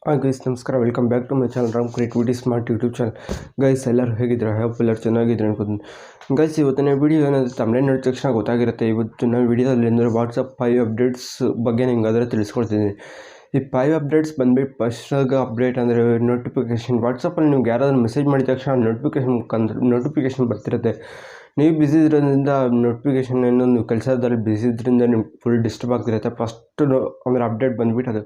Hi guys, ನಮಸ್ಕಾರ. Welcome back to my channel Ram creativity smart YouTube channel. Guys, ಎಲ್ಲರೂ ಹೇಗಿದ್ದೀರಾ? App ಎಲ್ಲರೂ ಚೆನ್ನಾಗಿದ್ದೀರಾ ಅನ್ಕೋತೀನಿ. ಗೈಸ್, ಇವತ್ತಿನ ವಿಡಿಯೋ ಏನಾದರೂ ತಮ್ಮನೇ ನೋಡಿದ ತಕ್ಷಣ ಗೊತ್ತಾಗಿರುತ್ತೆ. ಇವತ್ತಿನ ವಿಡಿಯೋದಲ್ಲಿ ಅಂದರೆ ವಾಟ್ಸಪ್ 5 ಅಪ್ಡೇಟ್ಸ್ ಬಗ್ಗೆ ನಿಮ್ಗೆ ಅದರ ತಿಳಿಸ್ಕೊಡ್ತೀನಿ. ಈ 5 ಅಪ್ಡೇಟ್ಸ್ ಬಂದುಬಿಟ್ಟು ಫಸ್ಟಾಗ ಅಪ್ಡೇಟ್ ಅಂದರೆ ನೋಟಿಫಿಕೇಷನ್. ವಾಟ್ಸಪ್ಪಲ್ಲಿ ನಿಮ್ಗೆ ಯಾರಾದರೂ ಮೆಸೇಜ್ ಮಾಡಿದ ತಕ್ಷಣ ನೋಟಿಫಿಕೇಷನ್ ಬರ್ತಿರುತ್ತೆ. ನೀವು ಬ್ಯುಸಿ ಇರೋದ್ರಿಂದ ನೋಟಿಫಿಕೇಷನ್ ಏನೋ ನೀವು ಕೆಲಸದಲ್ಲಿ ಬ್ಯುಸಿ ಇದ್ರಿಂದ ನಿಮ್ಗೆ ಫುಲ್ ಡಿಸ್ಟರ್ಬ್ ಆಗ್ತಿರುತ್ತೆ. ಫಸ್ಟು ಅಂದರೆ ಅಪ್ಡೇಟ್ ಬಂದುಬಿಟ್ಟು ಅದು.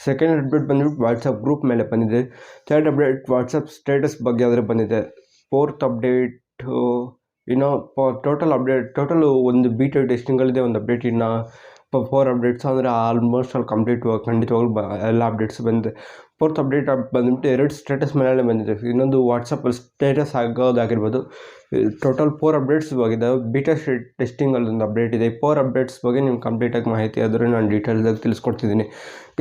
ಸೆಕೆಂಡ್ ಅಪ್ಡೇಟ್ ಬಂದುಬಿಟ್ಟು ವಾಟ್ಸಪ್ ಗ್ರೂಪ್ ಮೇಲೆ ಬಂದಿದೆ. ಥರ್ಡ್ ಅಪ್ಡೇಟ್ ವಾಟ್ಸಪ್ ಸ್ಟೇಟಸ್ ಬಗ್ಗೆ ಆದರೆ ಬಂದಿದೆ. ಫೋರ್ತ್ ಅಪ್ಡೇಟು ಇನ್ನೂ ಟೋಟಲ್ ಒಂದು ಬೀಟಾ ಟೆಸ್ಟಿಂಗಲ್ಲಿದೆ. ಒಂದು ಅಪ್ಡೇಟ್ ಇನ್ನು 4 ಅಪ್ಡೇಟ್ಸ್ ಅಂದರೆ ಆಲ್ಮೋಸ್ಟ್ ಅಲ್ಲಿ ಖಂಡಿತವಾಗ್ಲೂ ಎಲ್ಲ ಅಪ್ಡೇಟ್ಸ್ ಬಂದಿದೆ. ಫೋರ್ತ್ ಅಪ್ಡೇಟ್ ಬಂದುಬಿಟ್ಟು 2 ಸ್ಟೇಟಸ್ ಮೇಲೆ ಬಂದಿದೆ. ಇನ್ನೊಂದು ವಾಟ್ಸಪ್ಪಲ್ಲಿ ಸ್ಟೇಟಸ್ ಆಗೋದಾಗಿರ್ಬೋದು. ಟೋಟಲ್ 4 ಅಪ್ಡೇಟ್ಸ್ ಆಗಿದೆ. ಬೀಟಾ ಟೆಸ್ಟಿಂಗಲ್ಲಿ ಒಂದು ಅಪ್ಡೇಟ್ ಇದೆ. 4 ಅಪ್ಡೇಟ್ಸ್ ಬಗ್ಗೆ ನಿಮ್ಗೆ ಕಂಪ್ಲೀಟಾಗಿ ಮಾಹಿತಿ ಆದರೆ ನಾನು ಡೀಟೇಲ್ಸಾಗಿ ತಿಳಿಸ್ಕೊಡ್ತಿದ್ದೀನಿ.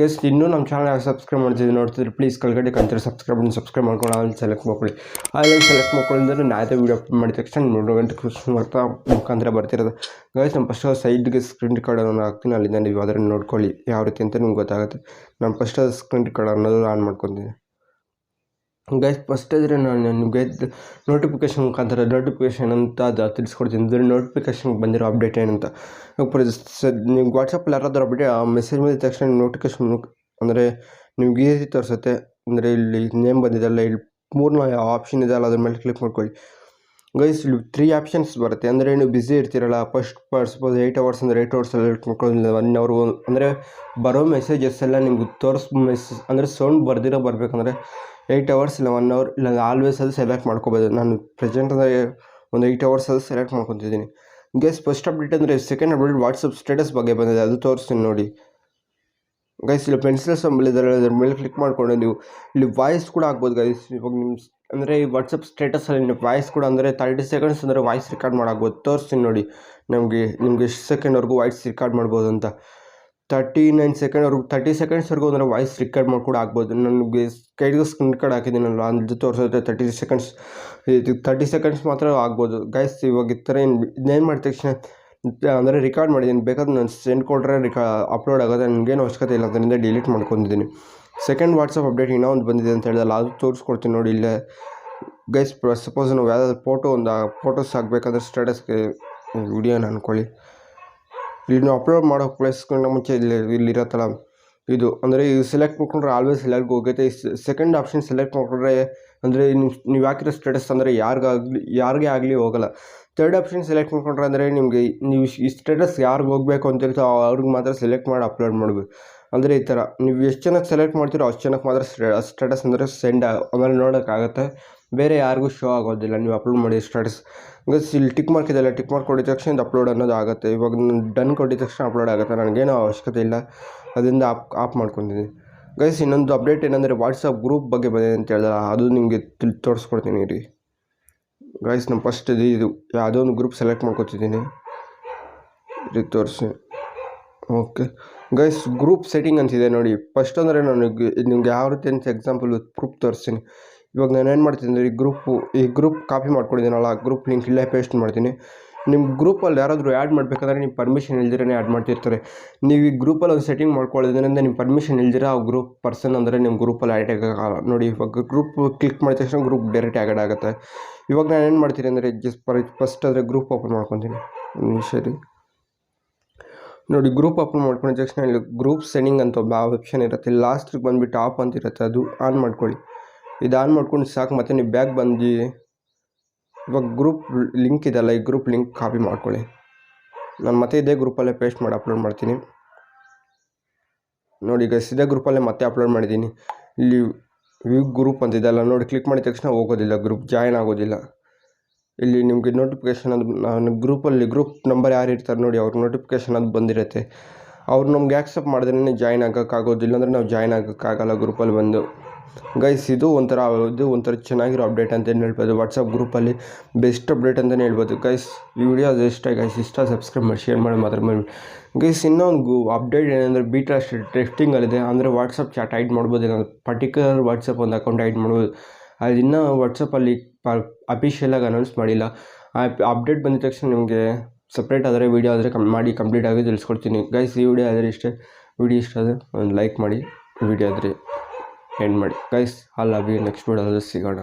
ಗೈಸ್, ಇನ್ನೂ ನಮ್ಮ ಚಾನಲ್ ಸಬ್ಸ್ಕ್ರೈಬ್ ನೋಡ್ತಿದ್ರೆ ಪ್ಲೀಸ್ ಕೆಳಗಡೆ ಕಂತಿರೋ ಸಬ್ಸ್ಕ್ರೈಬ್ ಮಾಡ್ಕೊಂಡು ಆಲ್ ಸೆಲೆಕ್ಟ್ ಮಾಡ್ಕೊಳ್ಳಿ. ಆಲ್ ಸೆಲೆಕ್ಟ್ ಮಾಡ್ಕೊಂಡಿದ್ರೆ ನಾಳೆ ವೀಡಿಯೋ ಅಪ್ಲೋಡ್ ಮಾಡಿದ ತಕ್ಷಣ 3 ಗಂಟೆ ಬರ್ತಾ ಮುಖಾಂತರ ಬರ್ತಿರೋದು. ಗೈಸ್, ನಮ್ಮ ಫಸ್ಟ್ ಸೈಡ್ಗೆ ಸ್ಕ್ರೀನ್ ರೆಕಾರ್ಡನ್ನು ಹಾಕ್ತೀನಿ. ಅಲ್ಲಿಂದ ನೀವು ಅದನ್ನು ನೋಡ್ಕೊಳ್ಳಿ ಯಾವ ರೀತಿ ಅಂತ ನಿಮ್ಗೆ ಗೊತ್ತಾಗುತ್ತೆ. ನಾನು ಫಸ್ಟ್ ಸ್ಕ್ರೀನ್ ರೆಕಾರ್ಡ್ ಅನ್ನೋದು ಆನ್ ಮಾಡ್ಕೊತೀನಿ. ಗೈಸ್, ಫಸ್ಟ್ ಇದ್ರೆ ನಾನು ನಿಮಗೆ ನೋಟಿಫಿಕೇಷನ್ ಮುಖಾಂತರ ನೋಟಿಫಿಕೇಷನ್ ಅಂತ ಅದು ತಿಳಿಸ್ಕೊಡ್ತೀನಿ. ಅಂದರೆ ನೋಟಿಫಿಕೇಷನ್ ಬಂದಿರೋ ಅಪ್ಡೇಟ್ ಏನಂತ. ನೀವು ವಾಟ್ಸಪ್ಪಲ್ಲಿ ಯಾರಾದರೂ ಅಪ್ಡೇಟ್ ಮೆಸೇಜ್ ಮಾಡಿದ ತಕ್ಷಣ ನೋಟಿಫಿಕೇಷನ್ ಅಂದರೆ ನಿಮ್ಗೆ ಈಸಿ ತೋರಿಸುತ್ತೆ. ಅಂದರೆ ಇಲ್ಲಿ ನೇಮ್ ಬಂದಿದೆಲ್ಲ, ಇಲ್ಲಿ 3 ಆಪ್ಷನ್ ಇದೆ ಅಲ್ಲ, ಅದ್ರ ಮೇಲೆ ಕ್ಲಿಕ್ ಮಾಡ್ಕೊಳ್ಳಿ. ಗೈಸ್, ಇಲ್ಲಿ 3 ಆಪ್ಷನ್ಸ್ ಬರುತ್ತೆ. ಅಂದರೆ ನೀವು ಬ್ಯುಸಿ ಇರ್ತೀರಲ್ಲ, ಫಸ್ಟ್ ಸಪೋಸ್ 8 ಅವರ್ಸ್ ಅಂದರೆ 8 ಅವರ್ಸ್ ಸೆಲೆಕ್ಟ್ ಮಾಡ್ಕೊಳ್ಳಿ. 1 ಅವರ್ ಅಂದರೆ ಬರೋ ಮೆಸೇಜಸ್ ಎಲ್ಲ ನಿಮ್ಗೆ ಅಂದರೆ ಸೌಂಡ್ ಬರಬೇಕಂದ್ರೆ 8 ಅವರ್ಸ್ ಇಲ್ಲ 1 ಅವರ್ ಇಲ್ಲ ಆಲ್ವೇಸ್ ಅದು ಸೆಲೆಕ್ಟ್ ಮಾಡ್ಕೋಬೋದು. ನಾನು ಪ್ರೆಸೆಂಟ್ ಅಂದರೆ ಒಂದು 8 ಅವರ್ಸ್ ಅದು ಸೆಲೆಕ್ಟ್ ಮಾಡ್ಕೊತಿದ್ದೀನಿ. ಗೈಸ್, ಫಸ್ಟ್ ಅಪ್ಡೇಟ್ ಅಂದರೆ ಸೆಕೆಂಡ್ ಅಪ್ಡೇಟ್ ವಾಟ್ಸಪ್ ಸ್ಟೇಟಸ್ ಬಗ್ಗೆ ಬಂದಿದೆ. ಅದು ತೋರಿಸ್ತೀನಿ ನೋಡಿ. ಗೈಸ್, ಇಲ್ಲಿ ಪೆನ್ಸಿಲ್ ಸಿಂಬಲ್ ಇದ್ದಾರೆ, ಅದ್ರ ಮೇಲೆ ಕ್ಲಿಕ್ ಮಾಡಿಕೊಂಡು ನೀವು ಇಲ್ಲಿ ವಾಯ್ಸ್ ಕೂಡ ಆಗ್ಬೋದು. ಗೈಸ್, ಇವಾಗ ನಿಮ್ಮ ಅಂದರೆ ಈ ವಾಟ್ಸಪ್ ಸ್ಟೇಟಸಲ್ಲಿ ನಿಮ್ಮ ವಾಯ್ಸ್ ಕೂಡ ಅಂದರೆ 30 ಸೆಕೆಂಡ್ಸ್ ಅಂದರೆ ವಾಯ್ಸ್ ರೆಕಾರ್ಡ್ ಮಾಡೋಗ್ಬೋದು. ತೋರಿಸ್ತೀನಿ ನೋಡಿ ನಿಮ್ಗೆ ಎಷ್ಟು ಸೆಕೆಂಡ್ವರೆಗೂ ವಾಯ್ಸ್ ರೆಕಾರ್ಡ್ ಮಾಡ್ಬೋದು ಅಂತ. 30 ಸೆಕೆಂಡ್ಸ್ವರೆಗೂ ಅಂದರೆ ವಾಯ್ಸ್ ರೆಕಾರ್ಡ್ ಮಾಡಿ ಕೂಡ ಆಗ್ಬೋದು. ನನಗೆ ಕೈಗೆ ಸ್ಕ್ರೀನ್ ರೆಕಾರ್ಡ್ ಹಾಕಿದ್ದೀನಲ್ಲ, ಅದು ತೋರಿಸುತ್ತೆ 30 ಸೆಕೆಂಡ್ಸ್ ಮಾತ್ರ ಆಗ್ಬೋದು. ಗೈಸ್, ಇವಾಗ ಈ ಥರ ಇನ್ನೇನು ಮಾಡಿದ ತಕ್ಷಣ ಅಂದರೆ ರೆಕಾರ್ಡ್ ಮಾಡಿದ್ದೀನಿ. ಬೇಕಾದ್ರೆ ನಾನು ಸೆಂಡ್ ಕೊಟ್ಟರೆ ಅಪ್ಲೋಡ್ ಆಗೋದು. ನನಗೇನು ಅವಶ್ಯಕತೆ ಇಲ್ಲ, ಅದರಿಂದ ಡಿಲೀಟ್ ಮಾಡ್ಕೊಂಡಿದ್ದೀನಿ. ಸೆಕೆಂಡ್ ವಾಟ್ಸಪ್ ಅಪ್ಡೇಟ್ ಇನ್ನೂ ಒಂದು ಬಂದಿದೆ ಅಂತ ಹೇಳಿದಲ್ಲ, ಅದು ತೋರಿಸ್ಕೊಡ್ತೀನಿ ನೋಡಿ ಇಲ್ಲೇ. ಗೈಸ್, ಸಪೋಸ್ ನಾವು ಯಾವುದಾದ್ರು ಫೋಟೋಸ್ ಹಾಕಬೇಕಂದ್ರೆ ಸ್ಟೇಟಸ್ಗೆ ವಿಡಿಯೋನ ಅಂದ್ಕೊಳ್ಳಿ. ಇಲ್ಲಿ ನಾವು ಅಪ್ಲೋಡ್ ಮಾಡೋ ಪ್ಲೇಸ್ಗಳನ್ನ ಮುಂಚೆ ಇಲ್ಲಿರತ್ತಲ್ಲ ಇದು, ಅಂದರೆ ಇದು ಸೆಲೆಕ್ಟ್ ಮಾಡ್ಕೊಂಡ್ರೆ ಆಲ್ವೇಸ್ ಎಲ್ಲರಿಗೂ ಹೋಗುತ್ತೆ. ಈ ಸೆಕೆಂಡ್ ಆಪ್ಷನ್ ಸೆಲೆಕ್ಟ್ ಮಾಡ್ಕೊಂಡ್ರೆ ಅಂದರೆ ನೀವು ಹಾಕಿರೋ ಸ್ಟೇಟಸ್ ಅಂದರೆ ಯಾರಿಗೇ ಆಗಲಿ ಹೋಗೋಲ್ಲ. ಥರ್ಡ್ ಆಪ್ಷನ್ ಸೆಲೆಕ್ಟ್ ಮಾಡ್ಕೊಂಡ್ರೆ ಅಂದರೆ ನಿಮಗೆ ನೀವು ಈ ಸ್ಟೇಟಸ್ ಯಾರಿಗೆ ಹೋಗಬೇಕು ಅಂತಿರ್ತೋ ಅವ್ರಿಗೆ ಮಾತ್ರ ಸೆಲೆಕ್ಟ್ ಮಾಡಿ ಅಪ್ಲೋಡ್ ಮಾಡಬೇಕು. ಅಂದರೆ ಈ ಥರ ನೀವು ಎಷ್ಟು ಜನಕ್ಕೆ ಸೆಲೆಕ್ಟ್ ಮಾಡ್ತೀರೋ ಅಷ್ಟು ಜನಕ್ಕೆ ಮಾತ್ರ ಸ್ಟೇಟಸ್ ಅಂದರೆ ಸೆಂಡ್ ಆಮೇಲೆ ನೋಡೋಕ್ಕಾಗತ್ತೆ. ಬೇರೆ ಯಾರಿಗೂ ಶೋ ಆಗೋದಿಲ್ಲ ನೀವು ಅಪ್ಲೋಡ್ ಮಾಡಿ ಸ್ಟೇಟಸ್. ಗೈಸ್, ಇಲ್ಲಿ ಟಿಕ್ ಮಾರ್ಕ್ ಇದೆಲ್ಲ, ಟಿಕ್ ಮಾರ್ಕ್ ಕೊಟ್ಟಿದ ತಕ್ಷಣ ಇದು ಅಪ್ಲೋಡ್ ಅನ್ನೋದು ಆಗುತ್ತೆ. ಇವಾಗ ನಾನು ಡನ್ ಕೊಟ್ಟಿದ ತಕ್ಷಣ ಅಪ್ಲೋಡ್ ಆಗುತ್ತೆ. ನನಗೇನೋ ಅವಶ್ಯಕತೆ ಇಲ್ಲ, ಅದರಿಂದ ಆಫ್ ಮಾಡ್ಕೊತೀನಿ. ಗೈಸ್, ಇನ್ನೊಂದು ಅಪ್ಡೇಟ್ ಏನಂದರೆ ವಾಟ್ಸಪ್ ಗ್ರೂಪ್ ಬಗ್ಗೆ ಬಂದಿದೆ ಅಂತ ಹೇಳಿದ್ರೆ ಅದು ನಿಮಗೆ ತೋರಿಸ್ಕೊಡ್ತೀನಿ ರೀ. ಗೈಸ್, ನಾನು ಫಸ್ಟ್ ಇದು ಯಾವುದೋ ಒಂದು ಗ್ರೂಪ್ ಸೆಲೆಕ್ಟ್ ಮಾಡ್ಕೊತಿದ್ದೀನಿ. ಇದು ತೋರಿಸಿ. ಓಕೆ ಗೈಸ್, ಗ್ರೂಪ್ ಸೆಟ್ಟಿಂಗ್ ಅಂತಿದೆ ನೋಡಿ. ಫಸ್ಟ್ ಅಂದರೆ ನಿಮ್ಗೆ ಯಾವ ರೀತಿ ಅಂತ ಎಕ್ಸಾಂಪಲ್ ಪ್ರೂಫ್ ತೋರಿಸ್ತೀನಿ. ಇವಾಗ ನಾನು ಏನು ಮಾಡ್ತೀನಿ ಅಂದರೆ ಈ ಗ್ರೂಪ್ ಕಾಪಿ ಮಾಡ್ಕೊಂಡಿದ್ದೀನಲ್ಲ, ಗ್ರೂಪ್ ಲಿಂಕ್ ಇಲ್ಲೇ ಪೇಸ್ಟ್ ಮಾಡ್ತೀನಿ. ನಿಮ್ಮ ಗ್ರೂಪಲ್ಲಿ ಯಾರಾದರೂ ಆ್ಯಡ್ ಮಾಡಬೇಕಂದ್ರೆ ನಿಮ್ಮ ಪರ್ಮಿಷನ್ ಇಲ್ದಿರೇ ಆ್ಯಡ್ ಮಾಡ್ತಿರ್ತಾರೆ. ನೀವು ಈ ಗ್ರೂಪಲ್ಲಿ ಒಂದು ಸೆಟ್ಟಿಂಗ್ ಮಾಡ್ಕೊಳ್ಳೋದ್ರಿಂದ ನಿಮ್ಮ ಪರ್ಮಿಷನ್ ಇಲ್ದಿರ ಆ ಗ್ರೂಪ್ ಪರ್ಸನ್ ಅಂದರೆ ನಿಮ್ಮ ಗ್ರೂಪಲ್ಲಿ ಆ್ಯಡ್ ಆಗೋಲ್ಲ ನೋಡಿ. ಇವಾಗ ಗ್ರೂಪ್ ಕ್ಲಿಕ್ ಮಾಡಿದ ತಕ್ಷಣ ಗ್ರೂಪ್ ಡೈರೆಕ್ಟ್ ಆ್ಯಡ್ ಆಗುತ್ತೆ. ಇವಾಗ ನಾನು ಏನು ಮಾಡ್ತೀನಿ ಅಂದರೆ ಫಸ್ಟ್ ಆದರೆ ಗ್ರೂಪ್ ಓಪನ್ ಮಾಡ್ಕೊತೀನಿ. ಸರಿ ನೋಡಿ, ಗ್ರೂಪ್ ಓಪನ್ ಮಾಡ್ಕೊಂಡಿದ ತಕ್ಷಣ ಇಲ್ಲಿ ಗ್ರೂಪ್ ಸೆಟ್ಟಿಂಗ್ ಅಂತ ಒಬ್ಬ ಆಪ್ಷನ್ ಇರುತ್ತೆ. ಲಾಸ್ಟಿಗೆ ಬಂದುಬಿಟ್ಟು ಆಫ್ ಅಂತ ಇರುತ್ತೆ, ಅದು ಆನ್ ಮಾಡ್ಕೊಳ್ಳಿ. ಇದು ಆನ್ ಮಾಡ್ಕೊಂಡು ಸಾಕು. ಮತ್ತು ನೀವು ಬ್ಯಾಗ್ ಬಂದು ಇವಾಗ ಗ್ರೂಪ್ ಲಿಂಕ್ ಇದೆಲ್ಲ, ಈ ಗ್ರೂಪ್ ಲಿಂಕ್ ಕಾಪಿ ಮಾಡ್ಕೊಳ್ಳಿ. ನಾನು ಮತ್ತೆ ಇದೇ ಗ್ರೂಪಲ್ಲೇ ಪೇಸ್ಟ್ ಮಾಡಿ ಅಪ್ಲೋಡ್ ಮಾಡ್ತೀನಿ ನೋಡಿ. ಈಗ ಇದೇ ಗ್ರೂಪಲ್ಲೇ ಮತ್ತೆ ಅಪ್ಲೋಡ್ ಮಾಡಿದ್ದೀನಿ. ಇಲ್ಲಿ ವ್ಯೂ ಗ್ರೂಪ್ ಅಂತಿದೆಲ್ಲ ನೋಡಿ, ಕ್ಲಿಕ್ ಮಾಡಿದ ತಕ್ಷಣ ಹೋಗೋದಿಲ್ಲ, ಗ್ರೂಪ್ ಜಾಯ್ನ್ ಆಗೋದಿಲ್ಲ. ಇಲ್ಲಿ ನಿಮಗೆ ನೋಟಿಫಿಕೇಷನ್ ಅದು ನಾನು ಗ್ರೂಪ್ ನಂಬರ್ ಯಾರು ಇರ್ತಾರೆ ನೋಡಿ, ಅವ್ರ ನೋಟಿಫಿಕೇಷನ್ ಅದು ಬಂದಿರುತ್ತೆ. ಅವ್ರು ನಮ್ಗೆ ಆಕ್ಸೆಪ್ಟ್ ಮಾಡಿದ್ರೇ ಜಾಯ್ನ್ ಆಗೋಕ್ಕಾಗೋದಿಲ್ಲ, ಅಂದರೆ ನಾವು ಜಾಯ್ನ್ ಆಗೋಕ್ಕಾಗಲ್ಲ ಗ್ರೂಪಲ್ಲಿ ಬಂದು. ಗೈಸ್, ಇದು ಒಂಥರ ಚೆನ್ನಾಗಿರೋ ಅಪ್ಡೇಟ್ ಅಂತಲೇ ಹೇಳ್ಬೋದು. ವಾಟ್ಸಪ್ ಗ್ರೂಪಲ್ಲಿ ಬೆಸ್ಟ್ ಅಪ್ಡೇಟ್ ಅಂತಲೇ ಹೇಳ್ಬೋದು. ಗೈಸ್, ಈ ವಿಡಿಯೋ ಅದು ಇಷ್ಟ ಸಬ್ಸ್ಕ್ರೈಬ್ ಮಾಡಿ, ಶೇರ್ ಮಾಡಿ ಮಾತ್ರ ಮಾಡಿ. ಗೈಸ್, ಇನ್ನೊಂದು ಅಪ್ಡೇಟ್ ಏನಂದರೆ ಬೀಟಾ ಟೆಸ್ಟಿಂಗಲ್ಲಿದೆ. ಅಂದರೆ ವಾಟ್ಸಪ್ ಚಾಟ್ ಹೈಡ್ ಮಾಡ್ಬೋದು. ಏನಾದರೂ ಪರ್ಟಿಕ್ಯುಲರ್ ವಾಟ್ಸಪ್ ಒಂದು ಅಕೌಂಟ್ ಹೈಡ್ ಮಾಡ್ಬೋದು. ಅದು ಇನ್ನೂ ವಾಟ್ಸಪ್ಪಲ್ಲಿ ಅಫಿಷಿಯಲಾಗಿ ಅನೌನ್ಸ್ ಮಾಡಿಲ್ಲ. ಅಪ್ಡೇಟ್ ಬಂದ ತಕ್ಷಣ ನಿಮಗೆ ಸಪ್ರೇಟ್ ಆದರೆ ವೀಡಿಯೋ ಆದರೆ ಕಂಪ್ಲೀಟಾಗಿ ತಿಳಿಸ್ಕೊಡ್ತೀನಿ. ಗೈಸ್, ಈ ವಿಡಿಯೋ ಆದರೆ ವಿಡಿಯೋ ಇಷ್ಟ ಆದರೆ ಒಂದು ಲೈಕ್ ಮಾಡಿ. ವಿಡಿಯೋ ಆದರೆ ಎಂಡ್ ಮಾಡಿ guys. I love you. Next ವಿಡಿಯೋದಲ್ಲಿ ಸಿಗೋಣ.